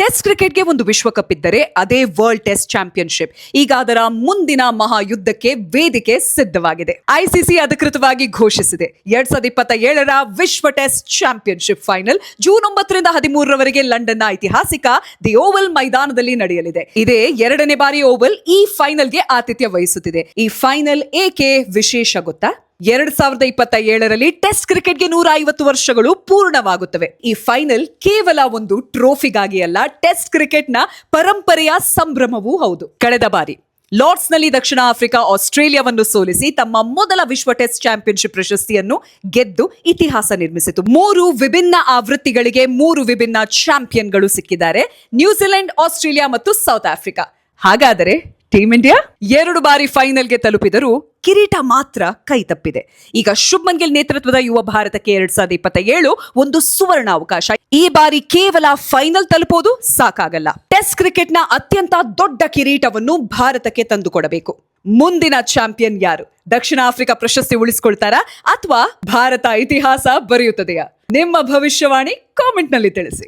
Test ಕ್ರಿಕೆಟ್ಗೆ ಒಂದು ವಿಶ್ವಕಪ್ ಇದ್ದರೆ ಅದೇ ವರ್ಲ್ಡ್ ಟೆಸ್ಟ್ ಚಾಂಪಿಯನ್ಶಿಪ್. ಈಗ ಅದರ ಮುಂದಿನ ಮಹಾಯುದ್ಧಕ್ಕೆ ವೇದಿಕೆ ಸಿದ್ಧವಾಗಿದೆ. ಐಸಿಸಿ ಅಧಿಕೃತವಾಗಿ ಘೋಷಿಸಿದೆ 2027ರ ವಿಶ್ವ ಟೆಸ್ಟ್ ಚಾಂಪಿಯನ್ಶಿಪ್ ಫೈನಲ್ ಜೂನ್ 9ರಿಂದ 13ರವರೆಗೆ ಲಂಡನ್ನ ಐತಿಹಾಸಿಕ ದಿ ಓವಲ್ ಮೈದಾನದಲ್ಲಿ ನಡೆಯಲಿದೆ. ಇದೇ ಎರಡನೇ ಬಾರಿ ಓವಲ್ ಈ ಫೈನಲ್ಗೆ ಆತಿಥ್ಯ ವಹಿಸುತ್ತಿದೆ. ಈ ಫೈನಲ್ ಏಕೆ ವಿಶೇಷ ಗೊತ್ತಾ? 2027ರಲ್ಲಿ ಟೆಸ್ಟ್ ಕ್ರಿಕೆಟ್ಗೆ 150 ವರ್ಷಗಳು ಪೂರ್ಣವಾಗುತ್ತವೆ. ಈ ಫೈನಲ್ ಕೇವಲ ಒಂದು ಟ್ರೋಫಿಗಾಗಿ ಅಲ್ಲ, ಟೆಸ್ಟ್ ಕ್ರಿಕೆಟ್ನ ಪರಂಪರೆಯ ಸಂಭ್ರಮವೂ ಹೌದು. ಕಳೆದ ಬಾರಿ ಲಾರ್ಡ್ಸ್ನಲ್ಲಿ ದಕ್ಷಿಣ ಆಫ್ರಿಕಾ ಆಸ್ಟ್ರೇಲಿಯಾವನ್ನು ಸೋಲಿಸಿ ತಮ್ಮ ಮೊದಲ ವಿಶ್ವ ಟೆಸ್ಟ್ ಚಾಂಪಿಯನ್ಶಿಪ್ ಪ್ರಶಸ್ತಿಯನ್ನು ಗೆದ್ದು ಇತಿಹಾಸ ನಿರ್ಮಿಸಿತು. 3 ವಿಭಿನ್ನ ಆವೃತ್ತಿಗಳಿಗೆ 3 ವಿಭಿನ್ನ ಚಾಂಪಿಯನ್ಗಳು ಸಿಕ್ಕಿದ್ದಾರೆ: ನ್ಯೂಜಿಲೆಂಡ್, ಆಸ್ಟ್ರೇಲಿಯಾ ಮತ್ತು ಸೌತ್ ಆಫ್ರಿಕಾ. ಹಾಗಾದರೆ ಟೀಮ್ ಇಂಡಿಯಾ 2 ಬಾರಿ ಫೈನಲ್ಗೆ ತಲುಪಿದರೂ ಕಿರೀಟ ಮಾತ್ರ ಕೈ ತಪ್ಪಿದೆ. ಈಗ ಶುಭ್ಮನ್ ಗಿಲ್ ನೇತೃತ್ವದ ಯುವ ಭಾರತಕ್ಕೆ 2027 ಒಂದು ಸುವರ್ಣ ಅವಕಾಶ. ಈ ಬಾರಿ ಕೇವಲ ಫೈನಲ್ ತಲುಪೋದು ಸಾಕಾಗಲ್ಲ, ಟೆಸ್ಟ್ ಕ್ರಿಕೆಟ್ನ ಅತ್ಯಂತ ದೊಡ್ಡ ಕಿರೀಟವನ್ನು ಭಾರತಕ್ಕೆ ತಂದುಕೊಡಬೇಕು. ಮುಂದಿನ ಚಾಂಪಿಯನ್ ಯಾರು? ದಕ್ಷಿಣ ಆಫ್ರಿಕಾ ಪ್ರಶಸ್ತಿ ಉಳಿಸಿಕೊಳ್ತಾರಾ ಅಥವಾ ಭಾರತ ಇತಿಹಾಸ ಬರೆಯುತ್ತದೆಯಾ? ನಿಮ್ಮ ಭವಿಷ್ಯವಾಣಿ ಕಾಮೆಂಟ್ ನಲ್ಲಿ ತಿಳಿಸಿ.